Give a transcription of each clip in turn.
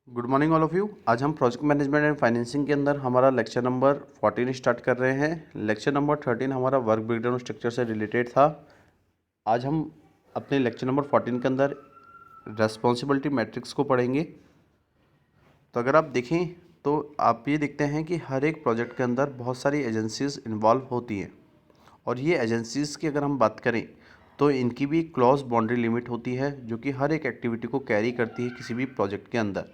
Good morning all of you. आज हम project management and financing के अंदर हमारा लेक्चर नंबर 14 स्टार्ट कर रहे हैं। लेक्चर नंबर 13 हमारा वर्क ब्रेकडाउन स्ट्रक्चर से रिलेटेड था। आज हम अपने लेक्चर नंबर 14 के अंदर रेस्पॉन्सिबिलिटी मैट्रिक्स को पढ़ेंगे। तो अगर आप देखें तो आप ये देखते हैं कि हर एक प्रोजेक्ट के अंदर बहुत सारी एजेंसीज़ इन्वॉल्व होती हैं, और ये एजेंसीज़ की अगर हम बात करें तो इनकी भी क्लॉज बाउंड्री लिमिट होती है जो कि हर एक एक्टिविटी को कैरी करती है किसी भी प्रोजेक्ट के अंदर।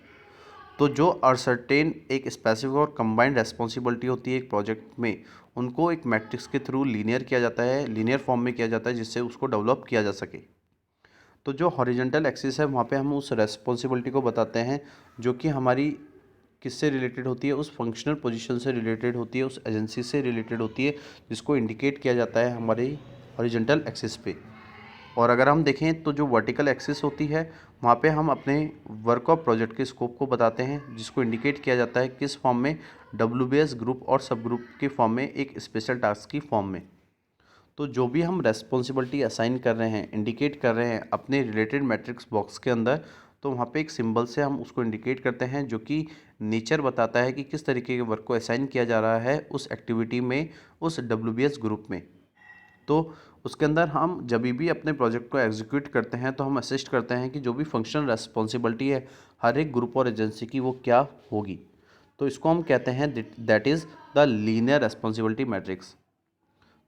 तो जो असर्टेन एक स्पेसिफिक और कंबाइंड रेस्पॉन्सिबिलिटी होती है एक प्रोजेक्ट में, उनको एक मैट्रिक्स के थ्रू लीनियर किया जाता है, लीनियर फॉर्म में किया जाता है, जिससे उसको डेवलप किया जा सके। तो जो हॉरिजॉन्टल एक्सिस है वहाँ पे हम उस रेस्पॉन्सिबिलिटी को बताते हैं जो कि हमारी किससे रिलेटेड होती है, उस फंक्शनल पोजीशन से रिलेटेड होती है, उस एजेंसी से रिलेटेड होती है, जिसको इंडिकेट किया जाता है हमारे हॉरिजॉन्टल एक्सिस पे। और अगर हम देखें तो जो वर्टिकल एक्सिस होती है वहाँ पे हम अपने वर्क ऑफ प्रोजेक्ट के स्कोप को बताते हैं, जिसको इंडिकेट किया जाता है किस फॉर्म में, WBS ग्रुप और सब ग्रुप के फॉर्म में, एक स्पेशल टास्क की फॉर्म में। तो जो भी हम रेस्पॉन्सिबिलिटी असाइन कर रहे हैं, इंडिकेट कर रहे हैं अपने रिलेटेड मैट्रिक्स बॉक्स के अंदर, तो वहाँ पे एक सिंबल से हम उसको इंडिकेट करते हैं जो कि नेचर बताता है कि किस तरीके के वर्क को असाइन किया जा रहा है उस एक्टिविटी में, उस WBS ग्रुप में। तो उसके अंदर हम जब भी अपने प्रोजेक्ट को एग्जीक्यूट करते हैं तो हम असिस्ट करते हैं कि जो भी फंक्शनल रेस्पॉन्सिबिलिटी है हर एक ग्रुप और एजेंसी की, वो क्या होगी। तो इसको हम कहते हैं that is the linear responsibility matrix.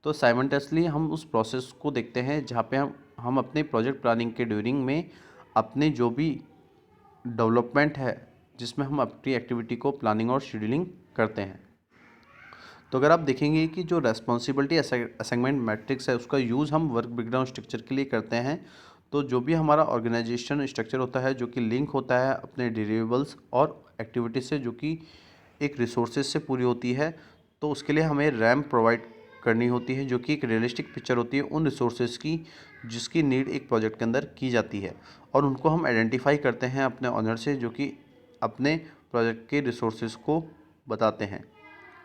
तो साइमल्टेनियसली हम उस प्रोसेस को देखते हैं जहाँ पे हम अपने प्रोजेक्ट प्लानिंग के ड्यूरिंग में अपने जो भी डेवलपमेंट है जिसमें हम अपनी एक्टिविटी को प्लानिंग और शेड्यूलिंग करते हैं। तो अगर आप देखेंगे कि जो रेस्पॉन्सिबिलिटी असाइनमेंट मैट्रिक्स है उसका यूज़ हम वर्क ब्रेकडाउन स्ट्रक्चर के लिए करते हैं। तो जो भी हमारा ऑर्गेनाइजेशन स्ट्रक्चर होता है जो कि लिंक होता है अपने डिलीवरेबल्स और एक्टिविटी से, जो कि एक रिसोर्सेज से पूरी होती है, तो उसके लिए हमें रैम प्रोवाइड करनी होती है जो कि एक रियलिस्टिक पिक्चर होती है उन रिसोर्सेज की जिसकी नीड एक प्रोजेक्ट के अंदर की जाती है, और उनको हम आइडेंटिफाई करते हैं अपने ऑनर से जो कि अपने प्रोजेक्ट के रिसोर्सेज को बताते हैं।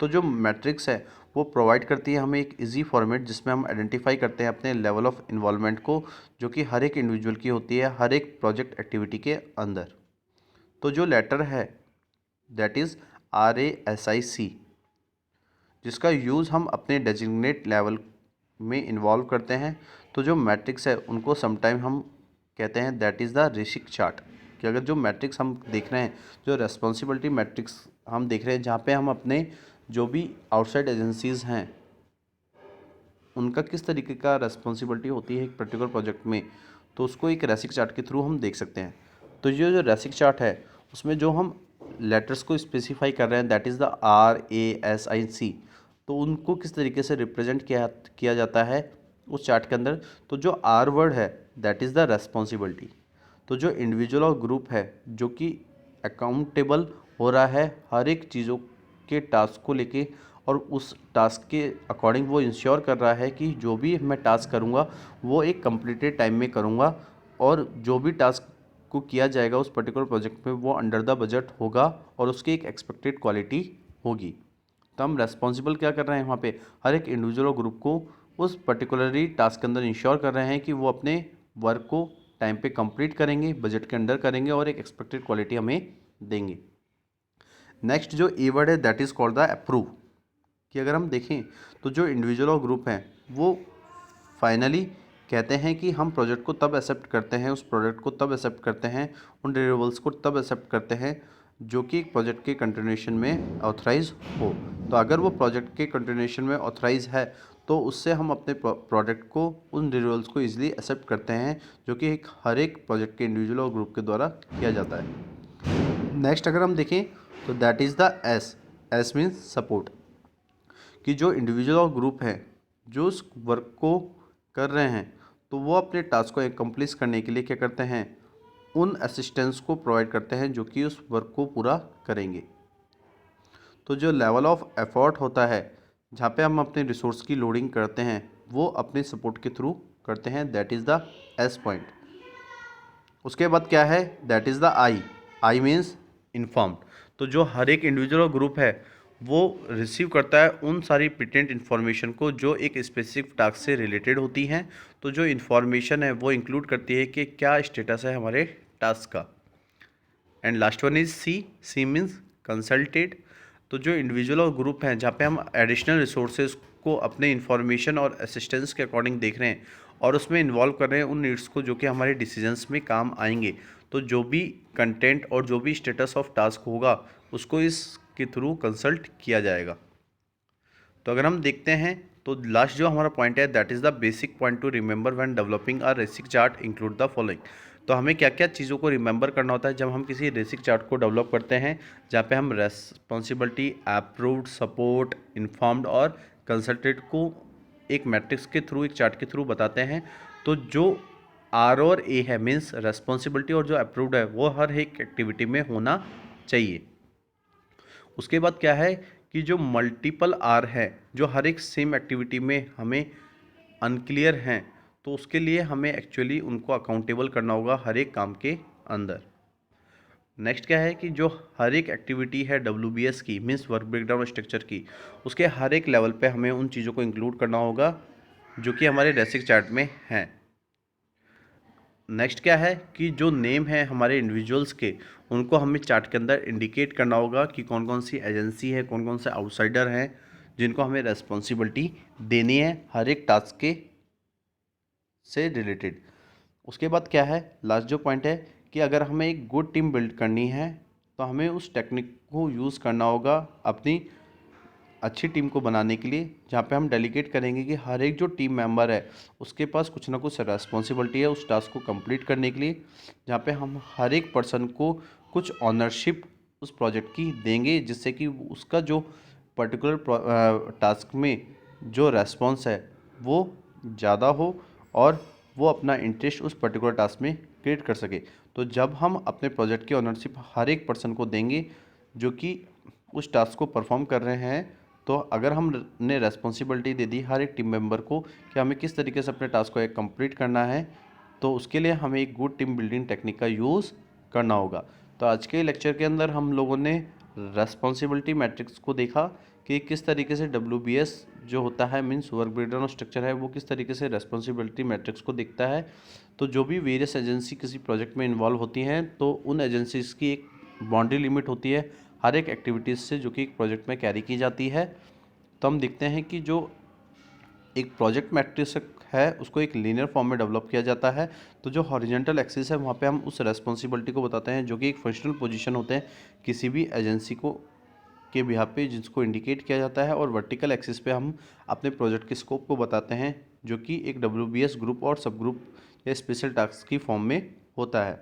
तो जो मैट्रिक्स है वो प्रोवाइड करती है हमें एक इजी फॉर्मेट जिसमें हम आइडेंटिफाई करते हैं अपने लेवल ऑफ इन्वॉल्वमेंट को, जो कि हर एक इंडिविजुअल की होती है हर एक प्रोजेक्ट एक्टिविटी के अंदर। तो जो लेटर है दैट इज़ RASIC, जिसका यूज़ हम अपने डेजिग्नेट लेवल में इन्वॉल्व करते हैं। तो जो मैट्रिक्स है उनको समटाइम हम कहते हैं दैट इज़ द रेसिक चार्ट, कि अगर जो मैट्रिक्स हम देख रहे हैं, जो रेस्पॉन्सिबिलिटी मैट्रिक्स हम देख रहे हैं जहाँ पे हम अपने जो भी आउटसाइड एजेंसीज़ हैं उनका किस तरीके का रेस्पॉन्सिबिलिटी होती है एक पर्टिकुलर प्रोजेक्ट में, तो उसको एक रेसिक चार्ट के थ्रू हम देख सकते हैं। तो ये जो रेसिक चार्ट है उसमें जो हम लेटर्स को स्पेसिफाई कर रहे हैं दैट इज़ द RASIC, तो उनको किस तरीके से रिप्रेजेंट किया जाता है उस चार्ट के अंदर। तो जो R वर्ड है दैट इज़ द रेस्पॉन्सिबिलिटी। तो जो इंडिविजुअल और ग्रुप है जो कि अकाउंटेबल हो रहा है हर एक चीज़ों के टास्क को लेके, और उस टास्क के अकॉर्डिंग वो इंश्योर कर रहा है कि जो भी मैं टास्क करूँगा वो एक कंप्लीटेड टाइम में करूँगा, और जो भी टास्क को किया जाएगा उस पर्टिकुलर प्रोजेक्ट में वो अंडर द बजट होगा और उसकी एक एक्सपेक्टेड क्वालिटी होगी। तो हम रेस्पॉन्सिबल क्या कर रहे हैं वहाँ पे, हर एक इंडिविजुअल और ग्रुप को उस पर्टिकुलरली टास्क के अंदर इंश्योर कर रहे हैं कि वो अपने वर्क को टाइम पे कंप्लीट करेंगे, बजट के अंडर करेंगे और एक एक्सपेक्टेड क्वालिटी हमें देंगे। नेक्स्ट जो ई वर्ड है that is called the approve, कि अगर हम देखें तो जो इंडिविजुअल और ग्रुप हैं वो फाइनली कहते हैं कि हम प्रोजेक्ट को तब एक्सेप्ट करते हैं, उस प्रोजेक्ट को तब एक्सेप्ट करते हैं, उन डिलीवरेबल्स को तब एक्सेप्ट करते हैं जो कि प्रोजेक्ट के कंटिन्यूएशन में ऑथराइज हो। तो अगर वो प्रोजेक्ट के कंटिन्यूएशन में ऑथराइज है तो उससे हम अपने प्रोजेक्ट को, उन डिलीवरेबल्स को ईजिली एक्सेप्ट करते हैं जो कि एक हर एक प्रोजेक्ट के इंडिविजुअल और ग्रुप के द्वारा किया जाता है। नेक्स्ट अगर हम देखें तो that is the S means support, कि जो इंडिविजुअल और ग्रुप है जो उस वर्क को कर रहे हैं तो वो अपने टास्क को एक्म्प्लिश करने के लिए क्या करते हैं, उन असिस्टेंस को प्रोवाइड करते हैं जो कि उस वर्क को पूरा करेंगे। तो जो लेवल ऑफ एफर्ट होता है जहाँ पे हम अपने रिसोर्स की लोडिंग करते हैं वो अपने सपोर्ट के थ्रू करते हैं, that is the S point. उसके बाद क्या है that is the I means informed. तो जो हर एक इंडिविजुअल और ग्रुप है वो रिसीव करता है उन सारी पेटेंट इन्फॉर्मेशन को जो एक स्पेसिफिक टास्क से रिलेटेड होती हैं। तो जो इन्फॉर्मेशन है वो इंक्लूड करती है कि क्या स्टेटस है हमारे टास्क का। And last one is C, C means consulted. तो जो इंडिविजुअल और ग्रुप हैं जहाँ पे हम एडिशनल रिसोर्सेज को अपने इंफॉर्मेशन और असिस्टेंस के अकॉर्डिंग देख रहे हैं और उसमें इन्वॉल्व कर रहे हैं उन नीड्स को जो कि हमारे डिसीजंस में काम आएंगे, तो जो भी कंटेंट और जो भी स्टेटस ऑफ टास्क होगा उसको इसके थ्रू कंसल्ट किया जाएगा। तो अगर हम देखते हैं तो लास्ट जो हमारा पॉइंट है that is the basic point to remember when developing a RACI chart include the following. तो हमें क्या क्या चीज़ों को रिमेंबर करना होता है जब हम किसी रेसिक चार्ट को डेवलप करते हैं, जहाँ पे हम रेस्पॉन्सिबिलिटी, अप्रूव्ड, सपोर्ट, इन्फॉर्म्ड और कंसल्टेड को एक मैट्रिक्स के थ्रू, एक चार्ट के थ्रू बताते हैं। तो जो आर और ए है मीन्स रेस्पॉन्सिबिलिटी और जो अप्रूव्ड है वो हर एक एक्टिविटी में होना चाहिए। उसके बाद क्या है कि जो मल्टीपल आर है जो हर एक सेम एक्टिविटी में हमें अनक्लियर हैं, तो उसके लिए हमें एक्चुअली उनको अकाउंटेबल करना होगा हर एक काम के अंदर। नेक्स्ट क्या है कि जो हर एक एक्टिविटी है WBS की मीन्स वर्क ब्रेकडाउन स्ट्रक्चर की, उसके हर एक लेवल पे हमें उन चीज़ों को इंक्लूड करना होगा जो कि हमारे रेसिक चार्ट में हैं। नेक्स्ट क्या है कि जो नेम है हमारे इंडिविजुअल्स के, उनको हमें चार्ट के अंदर इंडिकेट करना होगा कि कौन कौन सी एजेंसी है, कौन कौन से आउटसाइडर हैं जिनको हमें रेस्पॉन्सिबिलिटी देनी है हर एक टास्क के से रिलेटेड। उसके बाद क्या है लास्ट जो पॉइंट है कि अगर हमें एक गुड टीम बिल्ड करनी है तो हमें उस टेक्निक को यूज़ करना होगा अपनी अच्छी टीम को बनाने के लिए, जहाँ पे हम डेलीगेट करेंगे कि हर एक जो टीम मेंबर है उसके पास कुछ ना कुछ रेस्पॉन्सिबिलिटी है उस टास्क को कंप्लीट करने के लिए, जहाँ पे हम हर एक पर्सन को कुछ ऑनरशिप उस प्रोजेक्ट की देंगे जिससे कि उसका जो पर्टिकुलर टास्क में जो रेस्पॉन्स है वो ज़्यादा हो और वो अपना इंटरेस्ट उस पर्टिकुलर टास्क में क्रिएट कर सके। तो जब हम अपने प्रोजेक्ट की ऑनरशिप हर एक पर्सन को देंगे जो कि उस टास्क को परफॉर्म कर रहे हैं, तो अगर हमने रेस्पॉन्सिबिलिटी दे दी हर एक टीम मेंबर को कि हमें किस तरीके से अपने टास्क को एक कंप्लीट करना है, तो उसके लिए हमें एक गुड टीम बिल्डिंग टेक्निक का यूज़ करना होगा। तो आज के लेक्चर के अंदर हम लोगों ने रेस्पॉन्सिबिलिटी मैट्रिक्स को देखा कि किस तरीके से WBS जो होता है मीन्स वर्क ब्रेकडाउन स्ट्रक्चर है वो किस तरीके से रेस्पॉन्सिबिलिटी मैट्रिक्स को दिखता है। तो जो भी वेरियस एजेंसी किसी प्रोजेक्ट में इन्वॉल्व होती हैं तो उन एजेंसीज़ की एक बाउंड्री लिमिट होती है हर एक एक्टिविटीज़ से जो कि एक प्रोजेक्ट में कैरी की जाती है। तो हम देखते हैं कि जो एक प्रोजेक्ट मैट्रिक्स है उसको एक लीनियर फॉर्म में डेवलप किया जाता है। तो जो हॉरिजॉन्टल एक्सिस है वहाँ पे हम उस रेस्पॉन्सिबिलिटी को बताते हैं जो कि एक फंक्शनल पोजीशन होते हैं किसी भी एजेंसी को के बिहाफ पे जिसको इंडिकेट किया जाता है, और वर्टिकल एक्सिस पे हम अपने प्रोजेक्ट के स्कोप को बताते हैं जो कि एक WBS ग्रुप और सब ग्रुप या स्पेशल टास्क की फॉर्म में होता है।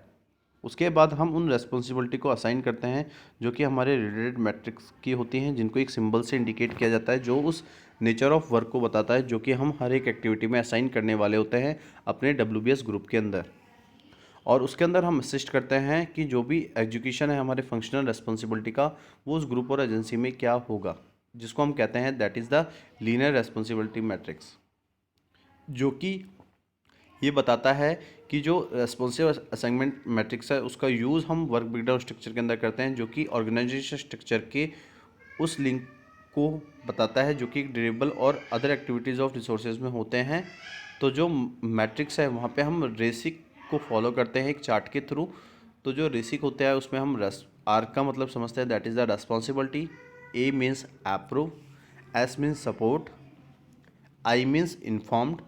उसके बाद हम उन रेस्पॉन्सिबिलिटी को असाइन करते हैं जो कि हमारे रिलेटेड मैट्रिक्स की होती हैं जिनको एक सिंबल से इंडिकेट किया जाता है जो उस नेचर ऑफ वर्क को बताता है जो कि हम हर एक एक्टिविटी में असाइन करने वाले होते हैं अपने WBS ग्रुप के अंदर। और उसके अंदर हम असिस्ट करते हैं कि जो भी एग्जीक्यूशन है हमारे फंक्शनल रेस्पॉन्सिबिलिटी का वो उस ग्रुप और एजेंसी में क्या होगा, जिसको हम कहते हैं that is the linear responsibility matrix, जो कि ये बताता है कि जो रेस्पॉन्सिव असाइनमेंट मैट्रिक्स है उसका यूज़ हम वर्क ब्रेकडाउन स्ट्रक्चर के अंदर करते हैं जो कि ऑर्गेनाइजेशन स्ट्रक्चर के उस लिंक को बताता है जो कि ड्यूरेबल और अदर एक्टिविटीज़ ऑफ रिसोर्सेज में होते हैं। तो जो मैट्रिक्स है वहाँ पे हम रेसिक को फॉलो करते हैं एक चार्ट के थ्रू। तो जो रेसिक होता है उसमें हम आर का मतलब समझते हैं that is the responsibility, A means approve, S means support, I means informed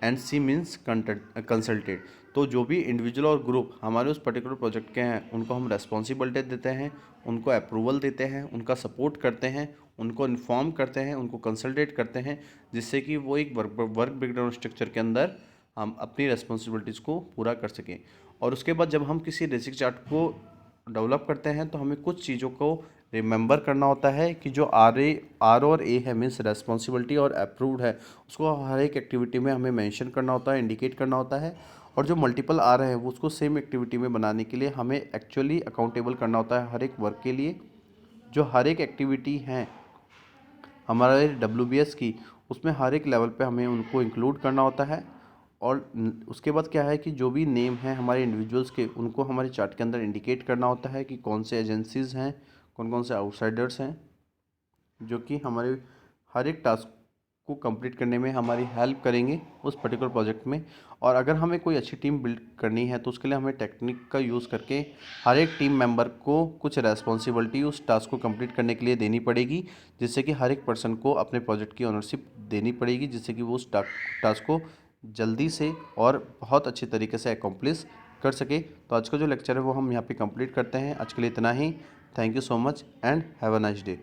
and C means consulted. तो जो भी इंडिविजुअल और ग्रुप हमारे उस पर्टिकुलर प्रोजेक्ट के हैं उनको हम रेस्पॉन्सिबिलिटी देते हैं, उनको अप्रूवल देते हैं, उनका सपोर्ट करते हैं, उनको इन्फॉर्म करते हैं, उनको कंसल्टेट करते हैं, जिससे कि वो एक वर्क ब्रेकडाउन स्ट्रक्चर के अंदर हम अपनी रेस्पॉन्सिबिलिटीज़ को पूरा कर सकें। और उसके बाद जब हम किसी बेसिक चार्ट को डेवलप करते हैं तो हमें कुछ चीज़ों को रिमेंबर करना होता है कि जो आर और ए है मीन्स रेस्पॉन्सिबिलिटी और अप्रूव्ड है उसको हर एक एक्टिविटी में हमें मेंशन करना होता है, इंडिकेट करना होता है। और जो मल्टीपल आर है वो उसको सेम एक्टिविटी में बनाने के लिए हमें एक्चुअली अकाउंटेबल करना होता है हर एक वर्क के लिए। जो हर एक एक्टिविटी हैं हमारे WBS की उसमें हर एक लेवल पे हमें उनको इंक्लूड करना होता है। और उसके बाद क्या है कि जो भी नेम है हमारे इंडिविजुअल्स के उनको हमारे चार्ट के अंदर इंडिकेट करना होता है कि कौन से एजेंसीज़ हैं, कौन कौन से आउटसाइडर्स हैं जो कि हमारे हर एक टास्क को कंप्लीट करने में हमारी हेल्प करेंगे उस पर्टिकुलर प्रोजेक्ट में। और अगर हमें कोई अच्छी टीम बिल्ड करनी है तो उसके लिए हमें टेक्निक का यूज़ करके हर एक टीम मेंबर को कुछ रेस्पॉन्सिबिलिटी उस टास्क को कंप्लीट करने के लिए देनी पड़ेगी, जिससे कि हर एक पर्सन को अपने प्रोजेक्ट की ओनरशिप देनी पड़ेगी, जिससे कि वो उस टास्क को जल्दी से और बहुत अच्छे तरीके से अकम्प्लिश कर सके। तो आज का जो लेक्चर है वो हम यहाँ पे कंप्लीट करते हैं। आज के लिए इतना ही। Thank you so much and have a nice day.